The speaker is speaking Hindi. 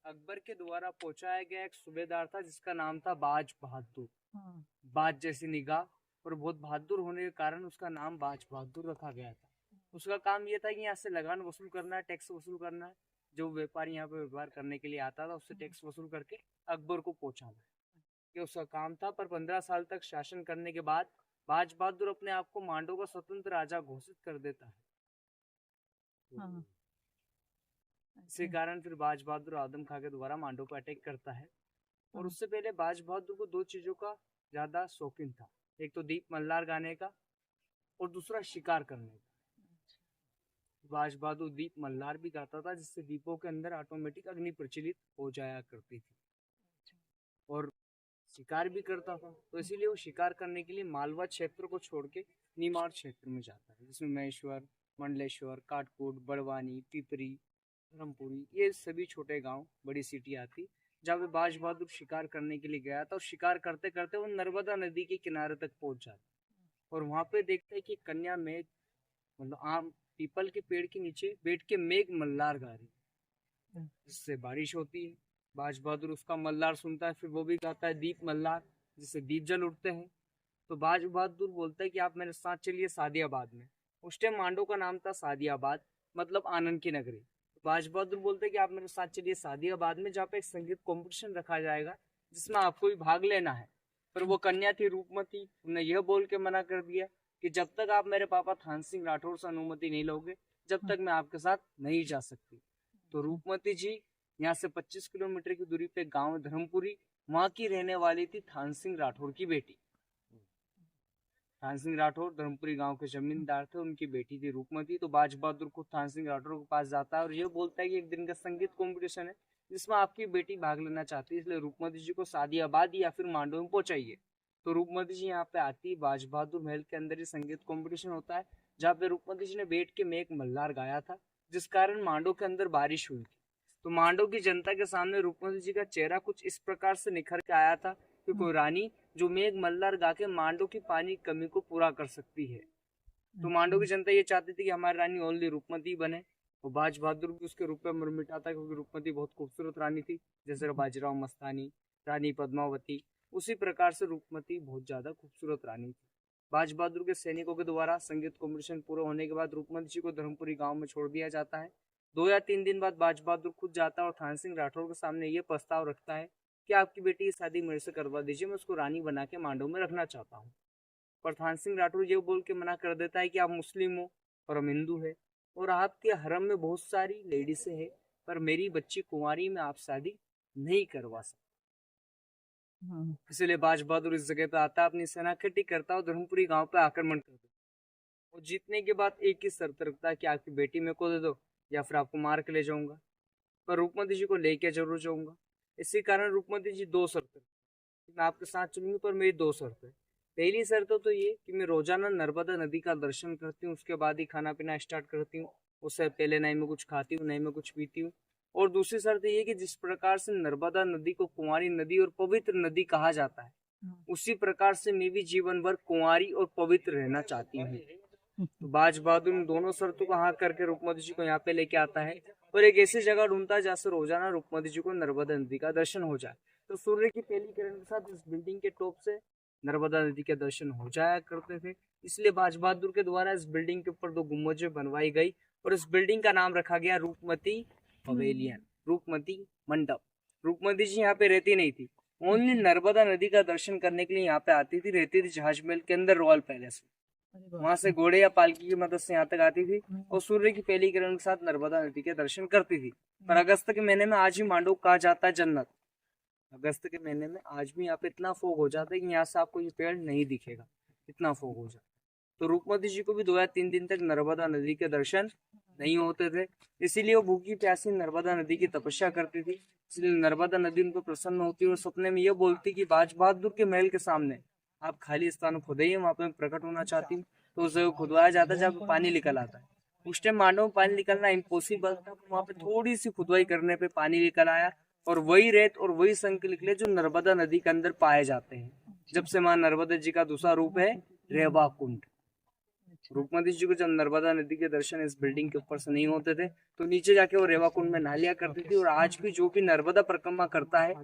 अकबर के द्वारा पहुंचाया गया एक सूबेदार था जिसका नाम था बाज बहादुर। बाज जैसी निगाह और बहुत बहादुर होने के कारण उसका नाम बाज बहादुर रखा गया था। उसका काम ये था कि यहाँ से लगान वसूल करना है, टैक्स वसूल करना है। जो व्यापारी यहाँ पे व्यापार करने के लिए आता था उससे टैक्स वसूल करके अकबर को पहुंचाना, ये उसका काम था। पर 15 साल तक शासन करने के बाद बाज बहादुर अपने आप को मांडो का स्वतंत्र राजा घोषित कर देता है। हाँ। इसी कारण फिर बाज बहादुर आदम खां के द्वारा मांडो पर अटैक करता है। और उससे पहले बाज बहादुर को दो चीजों का ज्यादा शौकीन था, एक तो दीप मल्लार गाने का और दूसरा शिकार करने का। बाज बहादुर दीप मल्लार भी गाता था जिससे दीपों के अंदर ऑटोमेटिक अग्नि प्रचलित हो जाया करती थी, और शिकार भी करता था। तो इसीलिए वो शिकार करने के लिए मालवा क्षेत्र को छोड़ के निमाड़ क्षेत्र में जाता है, जिसमें महेश्वर, मंडलेश्वर, काटकोट, बड़वानी, पिपरी, धर्मपुरी, ये सभी छोटे गांव, बड़ी सिटी आती, जहाँ पे बाज बहादुर शिकार करने के लिए गया था। और शिकार करते करते वो नर्मदा नदी के किनारे तक पहुंच जाता और वहां पे देखते है कि कन्या मेघ, मतलब आम पीपल के पेड़ के नीचे बैठ के मेघ मल्लार गा रही, जिससे बारिश होती है। बाज बहादुर उसका मल्लार सुनता है, फिर वो भी गाता है दीप मल्लार, जिससे दीप जल उठते हैं। तो बाज बहादुर बोलता है कि आप मेरे साथ चलिए सादियाबाद में। उस टाइम मांडो का नाम था सादियाबाद, मतलब आनंद की नगरी। तो बाज बहादुर बोलते हैं कि आप मेरे साथ चलिए सादियाबाद में, जहाँ पे एक संगीत कंपटीशन रखा जाएगा जिसमें आपको भी भाग लेना है। पर वो कन्या थी रूपमती, उन्हें यह बोल के मना कर दिया कि जब तक आप मेरे पापा थान सिंह राठौर से अनुमति नहीं लोगे, जब तक मैं आपके साथ नहीं जा सकती। तो रूपमती जी यहाँ से 25 किलोमीटर की दूरी पे गांव धर्मपुरी, वहां की रहने वाली थी थान सिंह राठौर की बेटी। थान सिंह राठौर धर्मपुरी गांव के जमींदार थे, उनकी बेटी थी रूपमती। तो बाज बहादुर खुद थान सिंह राठौर के पास जाता है और ये बोलता है कि एक दिन का संगीत कंपटीशन है जिसमें आपकी बेटी भाग लेना चाहती है, इसलिए रूपमती जी को सादियाबाद या फिर मांडो में पहुंचाइए। तो रूपमती जी यहाँ पे आती है, बाज बहादुर महल के अंदर ही संगीत कॉम्पिटिशन होता है, जहाँ पे रूपमती जी ने बैठ के मेघ मल्हार गाया था, जिस कारण मांडो के अंदर बारिश हुई थी। तो मांडो की जनता के सामने रूपमती जी का चेहरा कुछ इस प्रकार से निखर के आया था कि कोई रानी जो मेघ मल्हार गा के मांडो की पानी की कमी को पूरा कर सकती है। तो मांडो की जनता ये चाहती थी कि हमारी रानी ओनली रूपमती बने। और बाज बहादुर भी उसके रूप में मरमिटा था, क्योंकि रूपमती बहुत खूबसूरत रानी थी, जैसे बाजीराव मस्तानी, रानी पद्मावती, उसी प्रकार से रूपमती बहुत ज्यादा खूबसूरत रानी थी। बाज बहादुर के सैनिकों के द्वारा संगीत कॉम्पिटिशन पूरा होने के बाद रूपमती जी को धर्मपुरी गांव में छोड़ दिया जाता है। 2 या 3 दिन बाद बाज बहादुर खुद जाता है और थान सिंह राठौर के सामने ये प्रस्ताव रखता है कि आपकी बेटी की शादी मेरे से करवा दीजिए, मैं उसको रानी बना के मांडो में रखना चाहता हूँ। पर थान सिंह राठौर ये बोल के मना कर देता है कि आप मुस्लिम हो और हम हिंदू है, और आपके हरम में बहुत सारी लेडीसें हैं, पर मेरी बच्ची कुंवारी में आप शादी नहीं करवा सकते। इसलिए बाज बहादुर इस जगह पे आता है, अपनी सेना इकट्ठी करता है और धर्मपुरी गांव पे आक्रमण कर देता है। और जीतने के बाद एक ही शर्त रखता है कि आपकी बेटी मेरे को दे दो या फिर आपको मार के ले जाऊंगा, पर रूपमती जी को लेके जरूर जाऊंगा। इसी कारण रूपमती जी दो शर्त, मैं आपके साथ चलूंगी पर मेरी दो शर्त है। पहली शर्त तो ये कि मैं रोजाना नर्मदा नदी का दर्शन करती हूँ, उसके बाद ही खाना पीना स्टार्ट करती हूँ, उससे पहले नहीं मैं कुछ खाती हूँ नहीं मैं कुछ पीती हूँ। और दूसरी शर्त ये कि जिस प्रकार से नर्मदा नदी को कुंवारी नदी और पवित्र नदी कहा जाता है, उसी प्रकार से मैं भी जीवन भर कुंवारी और पवित्र रहना चाहती हूँ। तो बाज बहादुर इन दोनों शर्तों को हाँ करके रूपमती जी को यहाँ पे लेके आता है और एक ऐसी जगह ढूंढता है जहाँ से रोजाना रूपमती जी को नर्मदा नदी का दर्शन हो जाए। तो सूर्य की पहली किरण के साथ इस बिल्डिंग के टॉप से नर्मदा नदी के दर्शन हो जाया करते थे। इसलिए बाज बहादुर के द्वारा इस बिल्डिंग के ऊपर 2 गुम्बदें बनवाई गई और इस बिल्डिंग का नाम रखा गया रूपमती पवेलियन, रूपमती मंडप। रूपमती जी यहाँ पे रहती नहीं थी, ओनली नर्मदा नदी का दर्शन करने के लिए यहाँ पे आती थी, रहती थी जहाज महल के अंदर रॉयल पैलेस में। वहां से घोड़े या पालकी की मदद से यहाँ तक आती थी और सूर्य की पहली किरण के साथ नर्मदा नदी के दर्शन करती थी। पर अगस्त के महीने में आज भी मांडो कहा जाता है जन्नत। अगस्त के महीने में आज भी यहाँ पे इतना फोग हो जाता है कि यहाँ से आपको ये पेड़ नहीं दिखेगा, इतना फोग हो जाता है। तो रूपमती जी को भी 2 या 3 दिन तक नर्मदा नदी के दर्शन नहीं होते थे, इसीलिए वो भूखी प्यासी नर्मदा नदी की तपस्या करती थी। इसलिए नर्मदा नदी उनको प्रसन्न होती और सपने में ये बोलती कि बाज बहादुर के महल के सामने आप खाली स्थान खुदाइए, वहां पे प्रकट होना चाहती हूँ। तो उसे खुदवाया जाता है, जब पानी निकल आता है। उस टाइम मांडव में पानी निकलना इम्पॉसिबल था, वहां पे थोड़ी सी खुदवाई करने पे पानी निकल आया और वही रेत और वही संख निकले जो नर्मदा नदी के अंदर पाए जाते हैं। जब से मां नर्मदा जी का दूसरा रूप है रेवा कुंड। रूपमती जी को जब नर्मदा नदी के दर्शन इस बिल्डिंग के ऊपर से नहीं होते थे तो नीचे जाके वो रेवा कुंड में नहा लिया करती थी। और आज भी जो भी नर्मदा परिक्रमा करता है